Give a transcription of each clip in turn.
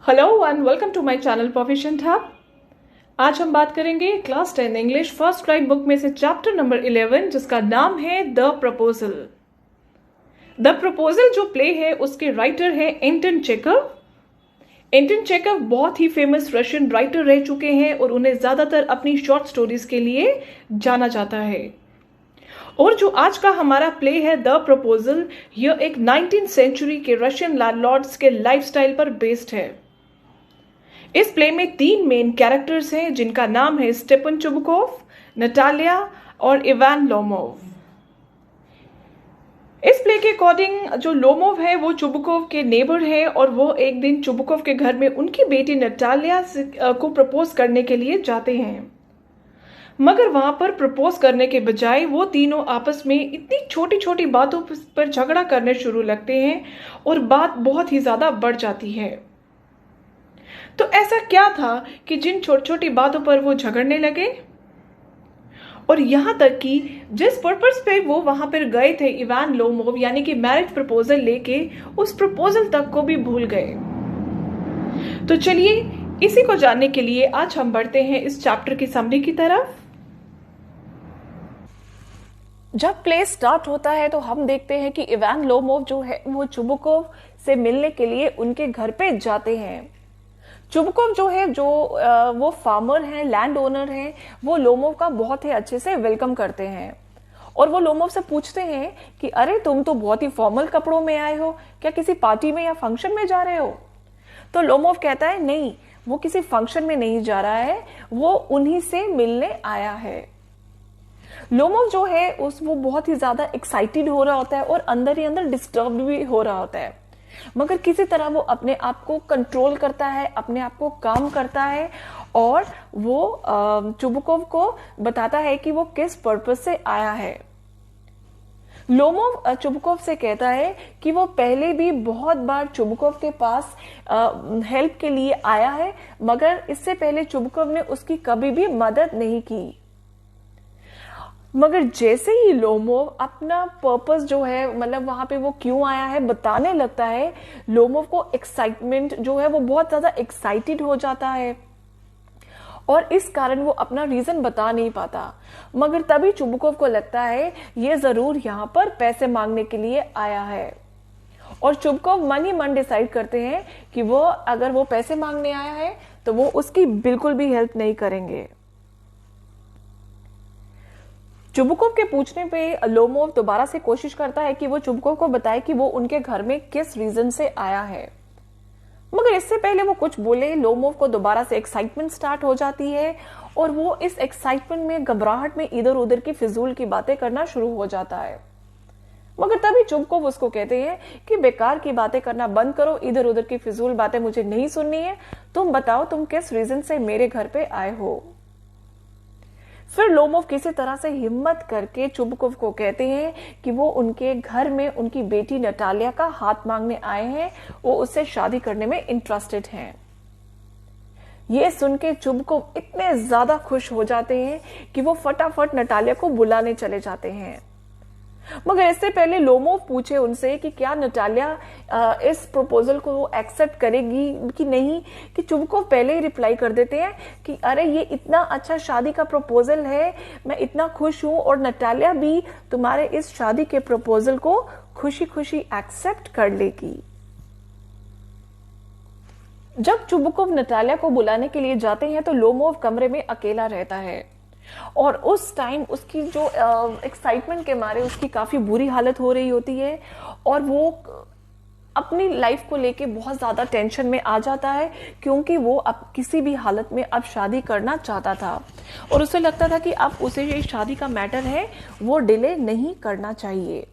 Hello and welcome to my channel proficient hub. आज हम बात करेंगे class 10 English first flight book में से चैप्टर नंबर 11 जिसका नाम है द प्रपोजल। द प्रपोजल जो प्ले है उसके राइटर है एंटन चेखव। एंटन चेखव बहुत ही फेमस रशियन राइटर रह चुके हैं और उन्हें ज्यादातर अपनी शॉर्ट स्टोरीज के लिए जाना जाता है। और जो आज का हमारा प्ले है द प्रपोजल, यह एक 19th सेंचुरी के रशियन लैंडलॉर्ड्स के लाइफस्टाइल पर बेस्ड है। इस प्ले में 3 मेन कैरेक्टर्स हैं जिनका नाम है स्टेपन चुबुकोव, नटालिया और इवान लोमोव। इस प्ले के अकॉर्डिंग जो लोमोव है वो चुबुकोव के नेबर है और वो एक दिन चुबुकोव के घर में उनकी बेटी नटालिया को प्रपोज करने के लिए जाते हैं। मगर वहां पर प्रपोज करने के बजाय वो तीनों आपस में इतनी छोटी छोटी बातों पर झगड़ा करने शुरू लगते हैं और बात बहुत ही ज्यादा बढ़ जाती है। तो ऐसा क्या था कि जिन छोटी छोटी बातों पर वो झगड़ने लगे और यहां तक कि जिस पर्पस पे वो वहां पर गए थे इवान लोमोव यानी कि मैरिज प्रपोजल लेके, उस प्रपोजल तक को भी भूल गए। तो चलिए इसी को जानने के लिए आज हम बढ़ते हैं इस चैप्टर की समरी की तरफ। जब प्ले स्टार्ट होता है तो हम देखते हैं कि इवान लोमोव जो है वो चुबुकोव से मिलने के लिए उनके घर पे जाते हैं। चुबुकोव जो है वो फार्मर हैं, लैंड ओनर हैं, वो लोमोव का बहुत ही अच्छे से वेलकम करते हैं और वो लोमोव से पूछते हैं कि अरे तुम तो बहुत ही फॉर्मल कपड़ों में आए हो, क्या किसी पार्टी में या फंक्शन में जा रहे हो? तो लोमोव कहता है नहीं, वो किसी फंक्शन में नहीं जा रहा है, वो उन्हीं से मिलने आया है। लोमोव जो है वो बहुत ही ज्यादा एक्साइटेड हो रहा होता है और अंदर ही अंदर डिस्टर्ब भी हो रहा होता है, मगर किसी तरह वो अपने आप को कंट्रोल करता है, अपने आप को काम करता है और वो चुबुकोव को बताता है कि वो किस पर्पस से आया है। लोमोव चुबुकोव से कहता है कि वो पहले भी बहुत बार चुबुकोव के पास हेल्प के लिए आया है, मगर इससे पहले चुबुकोव ने उसकी कभी भी मदद नहीं की। मगर जैसे ही लोमोव अपना पर्पस जो है, मतलब वहां पे वो क्यों आया है बताने लगता है, लोमोव को एक्साइटमेंट जो है वो बहुत ज्यादा एक्साइटेड हो जाता है और इस कारण वो अपना रीजन बता नहीं पाता। मगर तभी चुबुकोव को लगता है ये जरूर यहाँ पर पैसे मांगने के लिए आया है और चुबुकोव मन ही मन डिसाइड करते हैं कि वो अगर वो पैसे मांगने आया है तो वो उसकी बिल्कुल भी हेल्प नहीं करेंगे। चुबुकोव के पूछने पे लोमोव दोबारा से कोशिश करता है कि वो चुबुकोव को बताए कि वो उनके घर में किस रीजन से आया है, मगर इससे पहले वो कुछ बोले लोमोव को दोबारा से एक्साइटमेंट स्टार्ट हो जाती है और वो इस एक्साइटमेंट में, घबराहट में इधर उधर की फिजूल की बातें करना शुरू हो जाता है। मगर तभी चुबुकोव उसको कहते हैं कि बेकार की बातें करना बंद करो, इधर उधर की फिजूल बातें मुझे नहीं सुननी है, तुम बताओ तुम किस रीजन से मेरे घर पे आए हो। फिर लोमोव किसी तरह से हिम्मत करके चुबुकोव को कहते हैं कि वो उनके घर में उनकी बेटी नटालिया का हाथ मांगने आए हैं, वो उससे शादी करने में इंटरेस्टेड हैं। ये सुन के चुबुकोव इतने ज्यादा खुश हो जाते हैं कि वो फटाफट नटालिया को बुलाने चले जाते हैं। मगर इससे पहले लोमोव पूछे उनसे कि क्या नटालिया इस प्रपोजल को एक्सेप्ट करेगी कि नहीं, कि चुबुकोव पहले ही रिप्लाई कर देते हैं कि अरे ये इतना अच्छा शादी का प्रपोजल है, मैं इतना खुश हूं और नटालिया भी तुम्हारे इस शादी के प्रपोजल को खुशी खुशी एक्सेप्ट कर लेगी। जब चुबुकोव नटालिया को बुलाने के लिए जाते हैं तो लोमोव कमरे में अकेला रहता है और उस टाइम उसकी जो एक्साइटमेंट के मारे उसकी काफी बुरी हालत हो रही होती है और वो अपनी लाइफ को लेके बहुत ज्यादा टेंशन में आ जाता है, क्योंकि वो अब किसी भी हालत में अब शादी करना चाहता था और उसे लगता था कि अब उसे ये शादी का मैटर है वो डिले नहीं करना चाहिए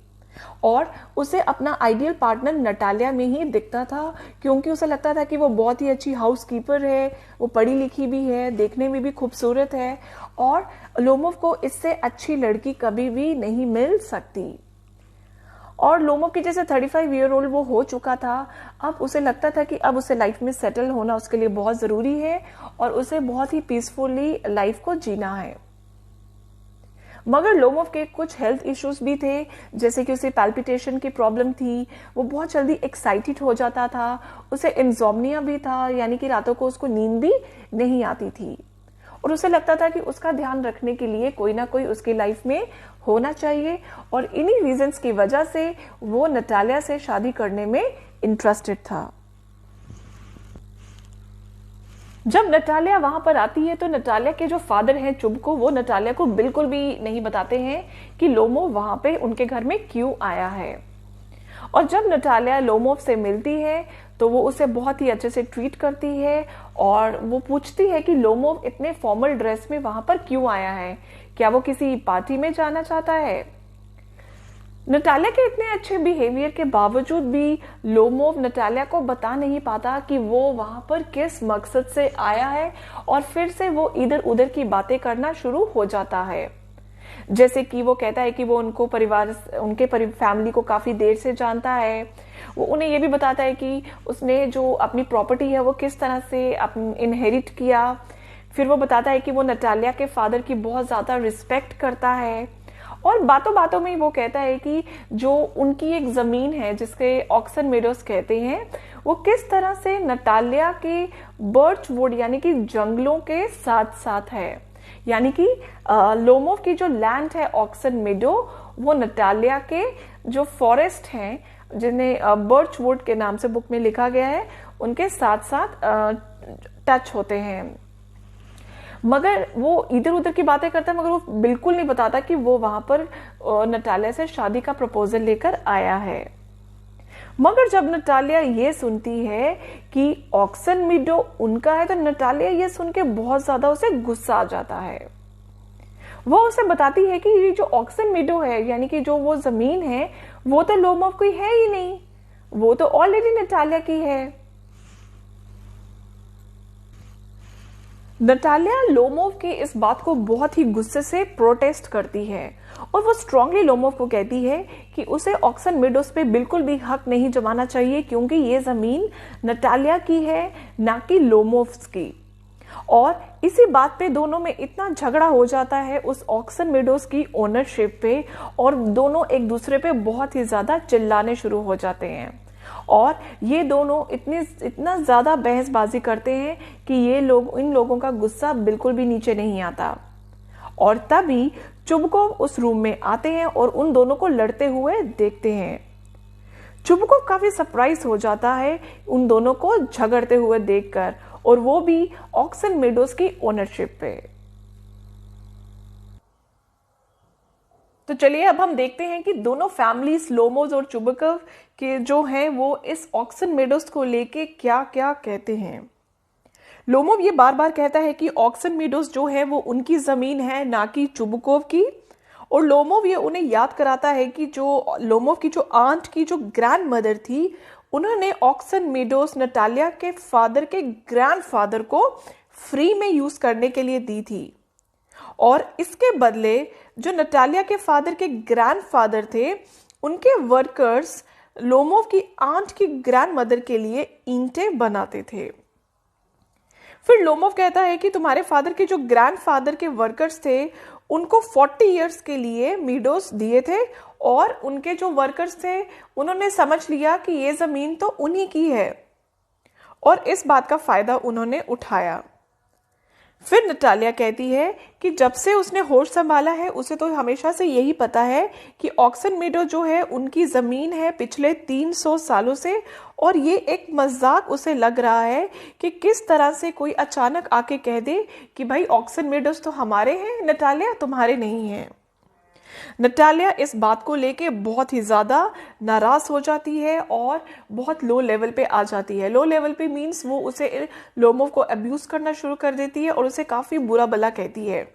और उसे अपना आइडियल पार्टनर नटालिया में ही दिखता था, क्योंकि उसे लगता था कि वो बहुत ही अच्छी हाउसकीपर है, वो पढ़ी लिखी भी है, देखने में भी खूबसूरत है और लोमोव को इससे अच्छी लड़की कभी भी नहीं मिल सकती। और लोमोव की जैसे 35 ईयर ओल्ड वो हो चुका था, अब उसे लगता था कि अब उसे लाइफ में सेटल होना उसके लिए बहुत जरूरी है और उसे बहुत ही पीसफुली लाइफ को जीना है। मगर लोमोव के कुछ हेल्थ इश्यूज भी थे, जैसे कि उसे पैल्पिटेशन की प्रॉब्लम थी, वो बहुत जल्दी एक्साइटेड हो जाता था, उसे इंसोम्निया भी था, यानी कि रातों को उसको नींद भी नहीं आती थी, और उसे लगता था कि उसका ध्यान रखने के लिए कोई ना कोई उसकी लाइफ में होना चाहिए, और इन्हीं रीजंस की वजह से वो नटालिया से शादी करने में इंटरेस्टेड था। जब नटालिया वहां पर आती है तो नटालिया के जो फादर हैं चुबको, वो नटालिया को बिल्कुल भी नहीं बताते हैं कि लोमोव वहां पे उनके घर में क्यों आया है। और जब नटालिया लोमोव से मिलती है तो वो उसे बहुत ही अच्छे से ट्रीट करती है, और वो पूछती है कि लोमोव इतने फॉर्मल ड्रेस में वहां पर क्यों आया है, क्या वो किसी पार्टी में जाना चाहता है। नटालिया के इतने अच्छे बिहेवियर के बावजूद भी लोमोव नटालिया को बता नहीं पाता कि वो वहां पर किस मकसद से आया है, और फिर से वो इधर उधर की बातें करना शुरू हो जाता है। जैसे कि वो कहता है कि वो उनके फैमिली को काफी देर से जानता है। वो उन्हें ये भी बताता है कि उसने जो अपनी प्रॉपर्टी है वो किस तरह से इनहेरिट किया। फिर वो बताता है कि वो नटालिया के फादर की बहुत ज्यादा रिस्पेक्ट करता है, और बातों बातों में वो कहता है कि जो उनकी एक जमीन है जिसके ऑक्सन मेडोस कहते हैं, वो किस तरह से नटालिया के बर्च वुड यानी कि जंगलों के साथ साथ है। यानी कि लोमोव की जो लैंड है ऑक्सन मेडो, वो नटालिया के जो फॉरेस्ट हैं जिन्हें बर्च वुड के नाम से बुक में लिखा गया है, उनके साथ साथ टच होते हैं। मगर वो इधर उधर की बातें करता है, मगर वो बिल्कुल नहीं बताता कि वो वहां पर नटालिया से शादी का प्रपोजल लेकर आया है। मगर जब नटालिया ये सुनती है कि ऑक्सन मीडो उनका है, तो नटालिया ये सुन के बहुत ज्यादा उसे गुस्सा आ जाता है। वो उसे बताती है कि ये जो ऑक्सन मीडो है, यानी कि जो वो जमीन है, वो तो लोमोव की है ही नहीं, वो तो ऑलरेडी नटालिया की है। नटालिया लोमोव की इस बात को बहुत ही गुस्से से प्रोटेस्ट करती है, और वो स्ट्रांगली लोमोव को कहती है कि उसे ऑक्सन मेडोस पे बिल्कुल भी हक नहीं जमाना चाहिए, क्योंकि ये जमीन नटालिया की है, ना कि लोमोव्स की। और इसी बात पे दोनों में इतना झगड़ा हो जाता है उस ऑक्सन मेडोस की ओनरशिप पे, और दोनों एक दूसरे पे बहुत ही ज्यादा चिल्लाने शुरू हो जाते हैं, और ये दोनों इतना ज्यादा बहसबाजी करते हैं कि इन लोगों का गुस्सा बिल्कुल भी नीचे नहीं आता। और तभी चुबकोव उस रूम में आते हैं और उन दोनों को लड़ते हुए देखते हैं। चुबकोव काफी सरप्राइज हो जाता है उन दोनों को झगड़ते हुए देखकर, और वो भी ऑक्सन मेडोस की ओनरशिप पे। तो चलिए अब हम देखते हैं कि दोनों फैमिलीज लोमोव और चुबकोव के जो हैं वो इस ऑक्सन मेडोस को लेके क्या क्या कहते हैं। लोमोव ये बार बार कहता है कि ऑक्सन मेडोस जो है वो उनकी जमीन है, ना कि चुबकोव की। और लोमोव ये उन्हें याद कराता है कि जो लोमोव की जो आंट की जो ग्रैंड मदर थी, उन्होंने ऑक्सन मेडोस नटालिया के फादर के ग्रैंडफादर को फ्री में यूज करने के लिए दी थी, और इसके बदले जो नटालिया के फादर के ग्रैंडफादर थे, उनके वर्कर्स लोमोव की आंट की ग्रैंड मदर के लिए ईंटें बनाते थे। फिर लोमोव कहता है कि तुम्हारे फादर के जो ग्रैंडफादर के वर्कर्स थे, उनको 40 इयर्स के लिए मीडोस दिए थे, और उनके जो वर्कर्स थे उन्होंने समझ लिया कि ये जमीन तो उन्हीं की है, और इस बात का फायदा उन्होंने उठाया। फिर नटालिया कहती है कि जब से उसने होश संभाला है, उसे तो हमेशा से यही पता है कि ऑक्सन मेडो जो है उनकी जमीन है पिछले 300 सालों से, और ये एक मजाक उसे लग रहा है कि किस तरह से कोई अचानक आके कह दे कि भाई ऑक्सन मेडोस तो हमारे हैं, नटालिया तुम्हारे नहीं हैं। नटालिया इस बात को लेके बहुत ही ज्यादा नाराज हो जाती है और बहुत लो लेवल पे आ जाती है। लो लेवल पे मींस वो उसे लोमोव को अब्यूज करना शुरू कर देती है और उसे काफी बुरा भला कहती है।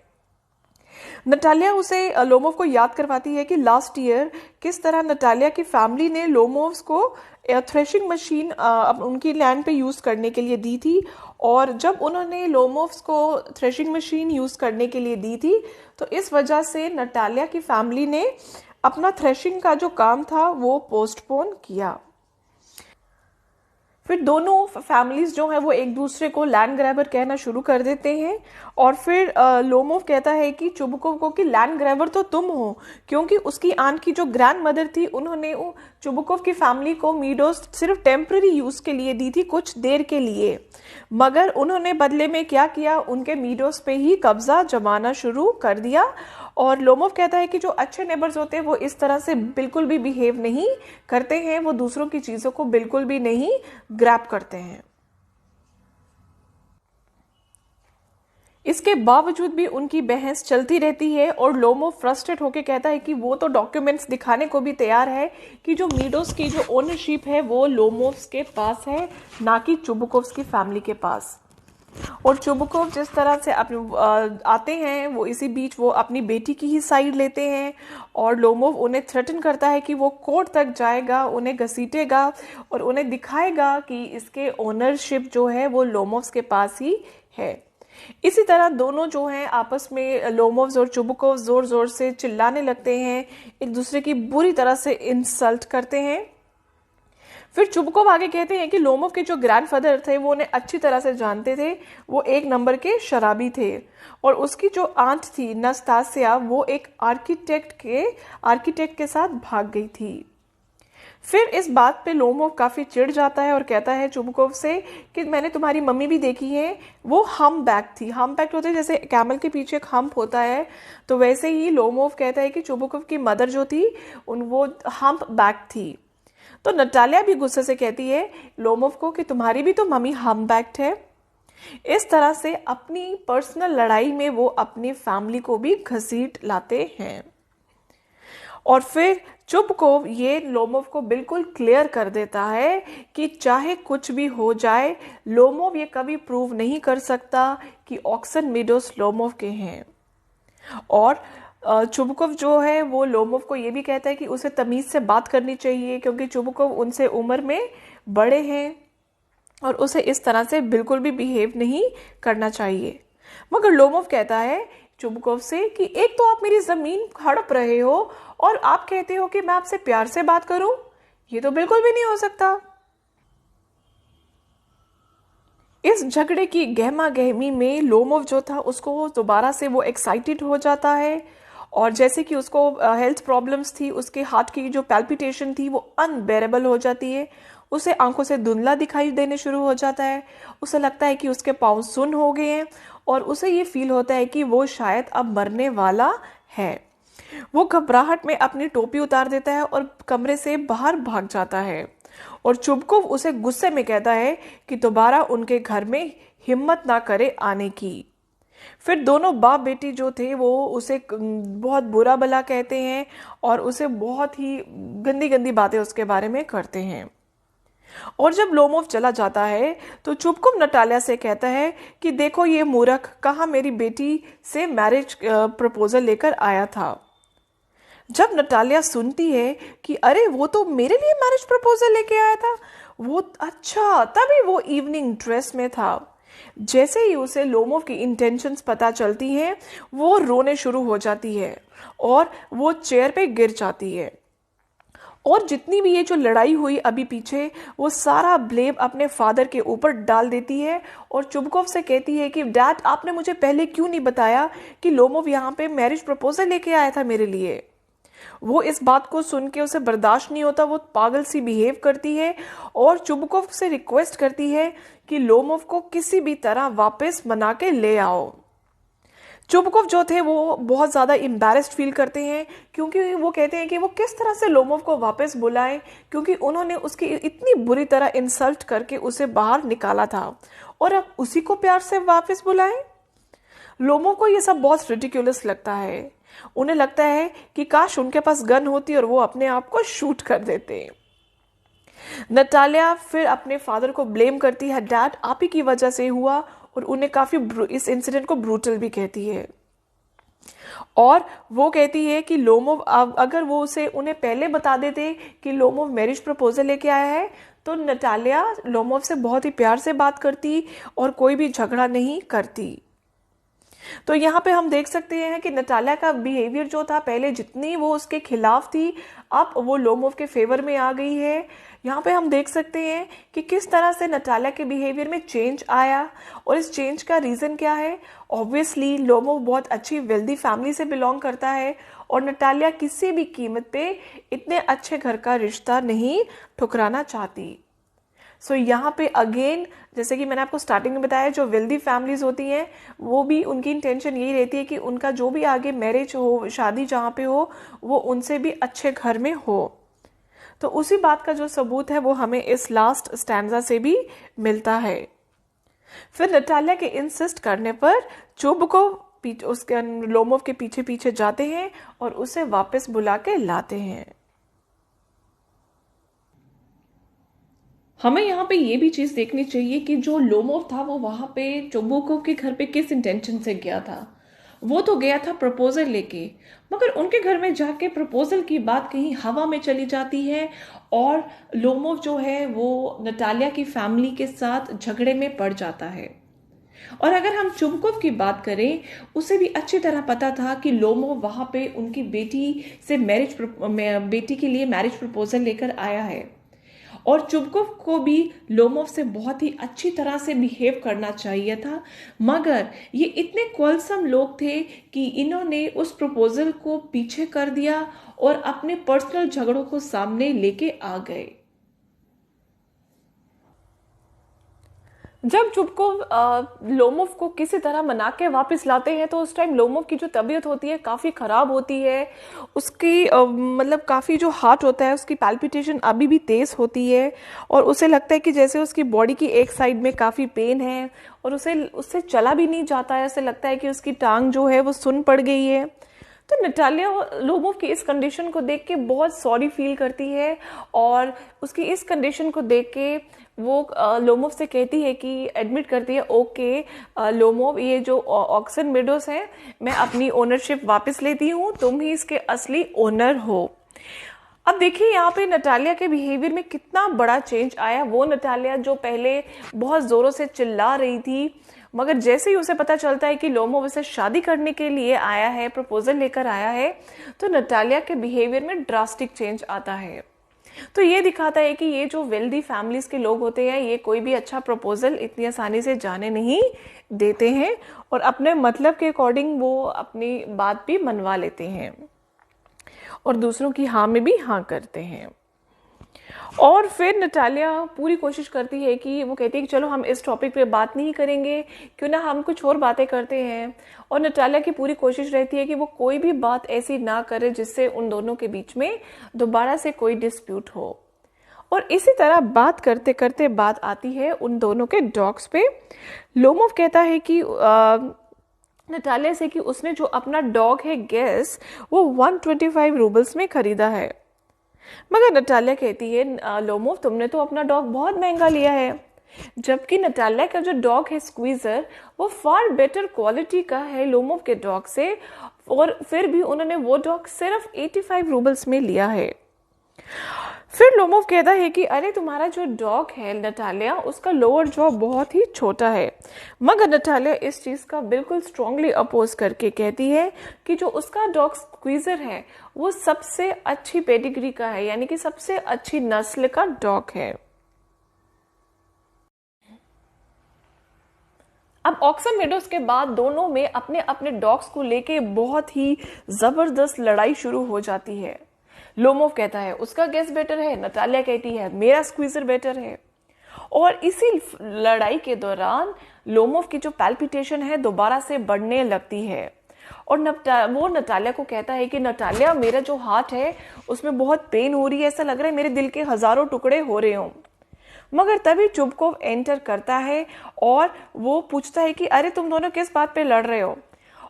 नटालिया उसे लोमोव को याद करवाती है कि लास्ट ईयर किस तरह नटालिया की फैमिली ने लोमोव्स को थ्रेशिंग मशीन उनकी लैंड पे यूज करने के लिए दी थी, और जब उन्होंने लोमोव्स को थ्रेशिंग मशीन यूज करने के लिए दी थी तो इस वजह से नटालिया की फैमिली ने अपना थ्रेशिंग का जो काम था वो पोस्टपोन किया। फिर दोनों फैमिलीज जो है वो एक दूसरे को लैंड ग्रैबर कहना शुरू कर देते हैं। और फिर लोमोव कहता है कि चुबुकोव को कि लैंड ग्रैबर तो तुम हो, क्योंकि उसकी आंट की जो ग्रैंड मदर थी उन्होंने चुबुकोव की फैमिली को मीडोज सिर्फ टेम्पररी यूज के लिए दी थी, कुछ देर के लिए। मगर उन्होंने बदले में क्या किया, उनके मीडोज पे ही कब्जा जमाना शुरू कर दिया। और लोमोव कहता है कि जो अच्छे नेबर्स होते हैं वो इस तरह से बिल्कुल भी बिहेव नहीं करते हैं, वो दूसरों की चीजों को बिल्कुल भी नहीं ग्रैब करते हैं। इसके बावजूद भी उनकी बहस चलती रहती है और लोमोव फ्रस्ट्रेट होकर कहता है कि वो तो डॉक्यूमेंट्स दिखाने को भी तैयार है कि जो मीडोज की जो ओनरशिप है वो लोमोव्स के पास है, ना कि चुबुकोव्स की फैमिली के पास। और चुबुकोव जिस तरह से अपने आते हैं, वो इसी बीच वो अपनी बेटी की ही साइड लेते हैं और लोमोव उन्हें थ्रेटन करता है कि वो कोर्ट तक जाएगा, उन्हें घसीटेगा और उन्हें दिखाएगा कि इसके ओनरशिप जो है वो लोमोव्स के पास ही है। इसी तरह दोनों जो हैं आपस में, लोमोव्स और चुबुकोव, जोर जोर से चिल्लाने लगते हैं, एक दूसरे की बुरी तरह से इंसल्ट करते हैं। फिर चुबुकोव आगे कहते हैं कि लोमोव के जो ग्रैंडफादर थे वो उन्हें अच्छी तरह से जानते थे, वो एक नंबर के शराबी थे। और उसकी जो आंट थी नस्तासिया, वो एक आर्किटेक्ट के साथ भाग गई थी। फिर इस बात पे लोमोव काफी चिढ़ जाता है और कहता है चुबुकोव से कि मैंने तुम्हारी मम्मी भी देखी है, वो हम बैक थी। हम बैक होते हैं जैसे कैमल के पीछे एक हम्प होता है, तो वैसे ही लोमोव कहता है कि चुबुकोव की मदर जो थी वो हम्प बैक थी। तो नटालिया भी गुस्से से कहती है लोमोव को कि तुम्हारी भी तो मम्मी हम बैक्ड है। इस तरह से अपनी पर्सनल लड़ाई में वो अपनी फैमिली को भी घसीट लाते हैं। और फिर चुबुकोव ये लोमोव को बिल्कुल क्लियर कर देता है कि चाहे कुछ भी हो जाए, लोमोव ये कभी प्रूव नहीं कर सकता कि ऑक्सन मीडोज लोमोव के हैं। और चुबुकोव जो है वो लोमोव को ये भी कहता है कि उसे तमीज से बात करनी चाहिए, क्योंकि चुबुकोव उनसे उम्र में बड़े हैं और उसे इस तरह से बिल्कुल भी बिहेव नहीं करना चाहिए। मगर लोमोव कहता है चुबुकोव से कि एक तो आप मेरी जमीन हड़प रहे हो और आप कहते हो कि मैं आपसे प्यार से बात करूं, ये तो बिल्कुल भी नहीं हो सकता। इस झगड़े की गहमा गहमी में लोमोव जो था उसको दोबारा से वो एक्साइटेड हो जाता है, और जैसे कि उसको हेल्थ प्रॉब्लम्स थी, उसके हार्ट की जो पैल्पिटेशन थी वो अनबेरेबल हो जाती है, उसे आंखों से धुंधला दिखाई देने शुरू हो जाता है, उसे लगता है कि उसके पाँव सुन्न हो गए हैं और उसे ये फील होता है कि वो शायद अब मरने वाला है। वो घबराहट में अपनी टोपी उतार देता है और कमरे से बाहर भाग जाता है। और चुबुकोव उसे गुस्से में कहता है कि दोबारा उनके घर में हिम्मत ना करे आने की। फिर दोनों बाप बेटी जो थे वो उसे बहुत बुरा भला कहते हैं और उसे बहुत ही गंदी गंदी बातें उसके बारे में करते हैं। और जब लोमोव चला जाता है तो चुबुकोव नटालिया से कहता है कि देखो ये मूर्ख कहाँ मेरी बेटी से मैरिज प्रपोजल लेकर आया था। जब नटालिया सुनती है कि अरे वो तो मेरे लिए मैरिज प्रपोजल लेके आया था, वो अच्छा तभी वो इवनिंग ड्रेस में था। जैसे ही उसे लोमोव की इंटेंशंस पता चलती हैं, वो रोने शुरू हो जाती है और वो चेयर पे गिर जाती है। और जितनी भी ये जो लड़ाई हुई अभी पीछे, वो सारा ब्लेम अपने फादर के ऊपर डाल देती है और चुबुकोव से कहती है कि डैड आपने मुझे पहले क्यों नहीं बताया कि लोमोव यहाँ पे मैरिज प्रपोजल लेके आया था मेरे लिए। वो इस बात को सुन के उसे बर्दाश्त नहीं होता, वो पागल सी बिहेव करती है और चुबुकोव से रिक्वेस्ट करती है कि लोमोव को किसी भी तरह वापस मना के ले आओ। चुबुकोव जो थे वो बहुत ज़्यादा एम्बैरेस्ड फील करते हैं, क्योंकि वो कहते हैं कि वो किस तरह से लोमोव को वापस बुलाएं, क्योंकि उन्होंने उसकी इतनी बुरी तरह इंसल्ट करके उसे बाहर निकाला था और अब उसी को प्यार से वापस बुलाएं। लोमोव को ये सब बहुत रिडिकुलस लगता है। उन्हें लगता है कि काश उनके पास गन होती और वो अपने आप को शूट कर देते। नटालिया फिर अपने फादर को ब्लेम करती है, डैड आप ही की वजह से हुआ, और उन्हें काफी इस इंसिडेंट को ब्रूटल भी कहती है। और वो कहती है कि लोमोव अगर वो उसे उन्हें पहले बता देते कि लोमोव मैरिज प्रपोजल लेके आया है, तो नटालिया लोमोव से बहुत ही प्यार से बात करती और कोई भी झगड़ा नहीं करती। तो यहाँ पे हम देख सकते हैं कि नटालिया का बिहेवियर जो था, पहले जितनी वो उसके खिलाफ थी, अब वो लोमोव के फेवर में आ गई है। यहाँ पे हम देख सकते हैं कि किस तरह से नटालिया के बिहेवियर में चेंज आया, और इस चेंज का रीज़न क्या है। ऑब्वियसली लोमोव बहुत अच्छी वेल्दी फैमिली से बिलोंग करता है, और नटालिया किसी भी कीमत पे इतने अच्छे घर का रिश्ता नहीं ठुकराना चाहती। सो यहाँ पे अगेन, जैसे कि मैंने आपको स्टार्टिंग में बताया, जो वेल्दी फैमिलीज होती हैं वो भी, उनकी इंटेंशन यही रहती है कि उनका जो भी आगे मैरिज हो, शादी जहाँ पे हो, वो उनसे भी अच्छे घर में हो। तो उसी बात का जो सबूत है वो हमें इस लास्ट स्टैंजा से भी मिलता है। फिर नटालिया के इंसिस्ट करने पर चुबुकोव उसके लोमोव के पीछे पीछे जाते हैं और उसे वापस बुला के लाते हैं। हमें यहाँ पे ये भी चीज देखनी चाहिए कि जो लोमोव था वो वहां पे चुबुकोव के घर पे किस इंटेंशन से गया था। वो तो गया था प्रपोजल लेके, मगर उनके घर में जाके प्रपोजल की बात कहीं हवा में चली जाती है और लोमोव जो है वो नटालिया की फैमिली के साथ झगड़े में पड़ जाता है। और अगर हम चुबुकोव की बात करें, उसे भी अच्छी तरह पता था कि लोमोव वहां पे उनकी बेटी के लिए मैरिज प्रपोजल लेकर आया है, और चुबुकोव को भी लोमोव से बहुत ही अच्छी तरह से बिहेव करना चाहिए था। मगर ये इतने क्वलसम लोग थे कि इन्होंने उस प्रपोजल को पीछे कर दिया और अपने पर्सनल झगड़ों को सामने लेके आ गए। जब चुबुकोव लोमोव को किसी तरह मना के वापस लाते हैं तो उस टाइम लोमोव की जो तबीयत होती है काफ़ी ख़राब होती है। उसकी मतलब काफ़ी जो हार्ट होता है उसकी पैल्पिटेशन अभी भी तेज़ होती है, और उसे लगता है कि जैसे उसकी बॉडी की एक साइड में काफ़ी पेन है और उससे चला भी नहीं जाता है। उसे लगता है कि उसकी टांग जो है वो सुन्न पड़ गई है। तो नटालिया लोमोव की इस कंडीशन को देख के बहुत सॉरी फील करती है, और उसकी इस कंडीशन को देख के वो लोमोव से कहती है कि एडमिट करती है, ओके लोमोव, ये जो ऑक्सन मेडोज है मैं अपनी ओनरशिप वापस लेती हूँ, तुम ही इसके असली ओनर हो। अब देखिए यहाँ पे नटालिया के बिहेवियर में कितना बड़ा चेंज आया। वो नटालिया जो पहले बहुत जोरों से चिल्ला रही थी, मगर जैसे ही उसे पता चलता है कि लोमोव उसे शादी करने के लिए आया है, प्रपोजल लेकर आया है, तो नटालिया के बिहेवियर में ड्रास्टिक चेंज आता है। तो ये दिखाता है कि ये जो वेल्दी फैमिलीज के लोग होते हैं, ये कोई भी अच्छा प्रपोजल इतनी आसानी से जाने नहीं देते हैं, और अपने मतलब के अकॉर्डिंग वो अपनी बात भी मनवा लेते हैं और दूसरों की हाँ में भी हाँ करते हैं। और फिर नटालिया पूरी कोशिश करती है कि वो कहती है कि चलो हम इस टॉपिक पे बात नहीं करेंगे, क्यों ना हम कुछ और बातें करते हैं। और नटालिया की पूरी कोशिश रहती है कि वो कोई भी बात ऐसी ना करे जिससे उन दोनों के बीच में दोबारा से कोई डिस्प्यूट हो। और इसी तरह बात करते करते बात आती है उन दोनों के डॉग्स पे। लोमोव कहता है कि नटालिया से कि उसने जो अपना डॉग है गेस वो 125 रूबल्स में खरीदा है। मगर नटालिया कहती है, लोमोव तुमने तो अपना डॉग बहुत महंगा लिया है। जबकि नटालिया का जो डॉग है स्क्वीजर, वो फार बेटर क्वालिटी का है लोमोव के डॉग से, और फिर भी उन्होंने वो डॉग सिर्फ 85 रूबल्स में लिया है। फिर लोमोव कहता है कि अरे तुम्हारा जो डॉग है नटालिया, उसका लोअर जॉ बहुत ही छोटा है। मगर नटालिया इस चीज़ का बिल्कुल स्ट्रांगली अपोज करके कहती है कि जो उसका डॉग स्क्वीजर है वो सबसे अच्छी पेडिग्री का है, यानी कि सबसे अच्छी नस्ल का डॉग है। अब ऑक्सन मेडोज के बाद दोनों में अपने अपने डॉग्स को लेके बहुत ही जबरदस्त लड़ाई शुरू हो जाती है। लोमोव कहता है उसका गेस बेटर है, नटालिया कहती है मेरा स्क्वीजर बेटर है। और इसी लड़ाई के दौरान लोमोव की जो पैल्पिटेशन है दोबारा से बढ़ने लगती है, और वो नटालिया को कहता है कि नटालिया मेरा जो हार्ट है उसमें बहुत पेन हो रही है, ऐसा लग रहा है मेरे दिल के हजारों टुकड़े हो रहे हों। मगर तभी चुबुकोव एंटर करता है और वो पूछता है कि अरे तुम दोनों किस बात पे लड़ रहे हो।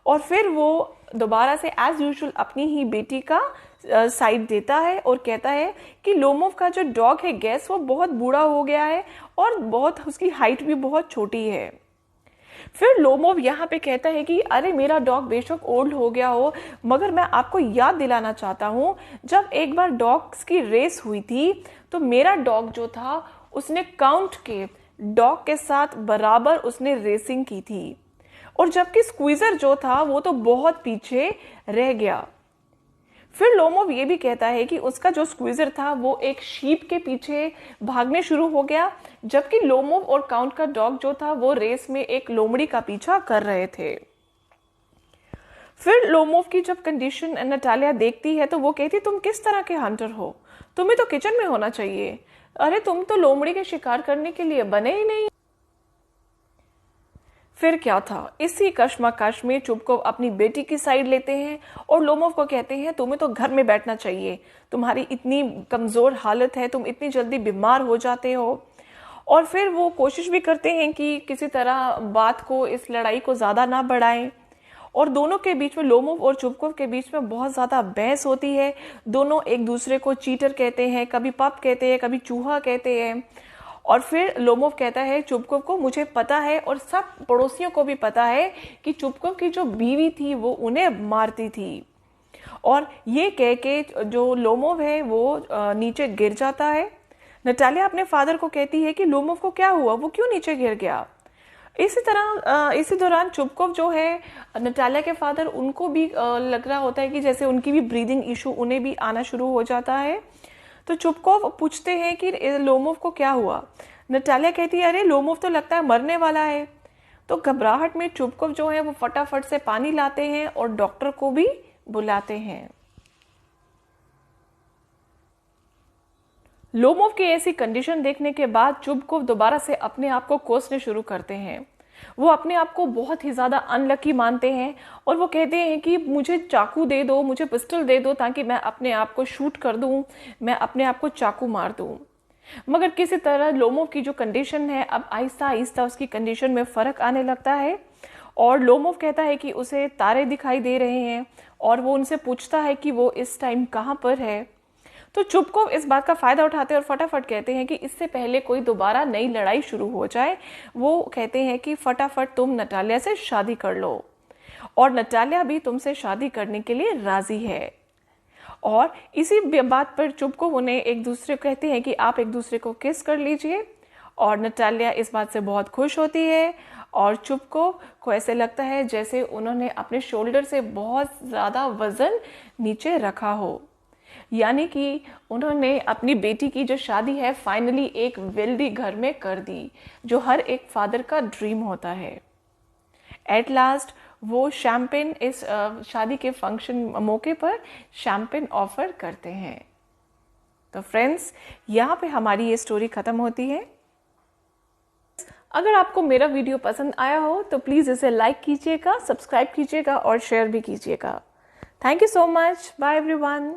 और फिर वो दोबारा से एज यूजुअल अपनी ही बेटी का साइड देता है और कहता है कि लोमोव का जो डॉग है गैस वो बहुत बूढ़ा हो गया है और बहुत उसकी हाइट भी बहुत छोटी है। फिर लोमोव यहाँ पे कहता है कि अरे मेरा डॉग बेशक ओल्ड हो गया हो, मगर मैं आपको याद दिलाना चाहता हूँ जब एक बार डॉग्स की रेस हुई थी तो मेरा डॉग जो था उसने काउंट के डॉग के साथ बराबर उसने रेसिंग की थी, और जबकि स्क्वीजर जो था वो तो बहुत पीछे रह गया। फिर लोमोव ये भी कहता है कि उसका जो स्क्वीजर था वो एक शीप के पीछे भागने शुरू हो गया, जबकि लोमोव और काउंट का डॉग जो था वो रेस में एक लोमड़ी का पीछा कर रहे थे। फिर लोमोव की जब कंडीशन नटालिया देखती है तो वो कहती, तुम किस तरह के हंटर हो, तुम्हें तो किचन में होना चाहिए, अरे तुम तो लोमड़ी के शिकार करने के लिए बने ही नहीं। फिर क्या था, इसी कश्मकश में चुबकोव अपनी बेटी की साइड लेते हैं और लोमोव को कहते हैं, तुम्हें तो घर में बैठना चाहिए, तुम्हारी इतनी कमजोर हालत है, तुम इतनी जल्दी बीमार हो जाते हो। और फिर वो कोशिश भी करते हैं कि किसी तरह बात को, इस लड़ाई को ज्यादा ना बढ़ाएं। और दोनों के बीच में, लोमोव और चुबकोव के बीच में बहुत ज्यादा बहस होती है। दोनों एक दूसरे को चीटर कहते हैं, कभी पप कहते हैं, कभी चूहा कहते हैं। और फिर लोमोव कहता है चुबकोव को, मुझे पता है और सब पड़ोसियों को भी पता है कि चुबकोव की जो बीवी थी वो उन्हें मारती थी। और ये कह के जो लोमोव है वो नीचे गिर जाता है। नटालिया अपने फादर को कहती है कि लोमोव को क्या हुआ, वो क्यों नीचे गिर गया। इसी दौरान चुबकोव जो है, नटालिया के फादर, उनको भी लग रहा होता है कि जैसे उनकी भी ब्रीदिंग इशू उन्हें भी आना शुरू हो जाता है। तो चुबकोव पूछते हैं कि लोमोव को क्या हुआ। नटालिया कहती है, अरे लोमोव तो लगता है मरने वाला है। तो घबराहट में चुबकोव जो है वो फटाफट से पानी लाते हैं और डॉक्टर को भी बुलाते हैं। लोमोव की ऐसी कंडीशन देखने के बाद चुबकोव दोबारा से अपने आप को कोसने शुरू करते हैं। वो अपने आप को बहुत ही ज्यादा अनलकी मानते हैं और वो कहते हैं कि मुझे चाकू दे दो, मुझे पिस्टल दे दो, ताकि मैं अपने आप को शूट कर दूं, मैं अपने आप को चाकू मार दूं। मगर किसी तरह लोमोव की जो कंडीशन है, अब आहिस्ता आहिस्ता उसकी कंडीशन में फर्क आने लगता है। और लोमोव कहता है कि उसे तारे दिखाई दे रहे हैं और वो उनसे पूछता है कि वो इस टाइम कहाँ पर है। तो चुबकोव इस बात का फायदा उठाते हैं और फटाफट कहते हैं कि इससे पहले कोई दोबारा नई लड़ाई शुरू हो जाए, वो कहते हैं कि फटाफट तुम नटालिया से शादी कर लो। और नटालिया भी तुमसे शादी करने के लिए राजी है। और इसी बात पर चुबकोव उन्हें एक दूसरे को कहते हैं कि आप एक दूसरे को किस कर लीजिए। और नटालिया इस बात से बहुत खुश होती है और चुबकोव को ऐसे लगता है जैसे उन्होंने अपने शोल्डर से बहुत ज्यादा वजन नीचे रखा हो, यानी कि उन्होंने अपनी बेटी की जो शादी है फाइनली एक वेल्दी घर में कर दी, जो हर एक फादर का ड्रीम होता है। एट लास्ट वो शैम्पेन, इस शादी के फंक्शन मौके पर शैम्पेन ऑफर करते हैं। तो फ्रेंड्स, यहाँ पे हमारी ये स्टोरी खत्म होती है। अगर आपको मेरा वीडियो पसंद आया हो तो प्लीज़ इसे लाइक कीजिएगा, सब्सक्राइब कीजिएगा और शेयर भी कीजिएगा। Thank you so much. Bye everyone.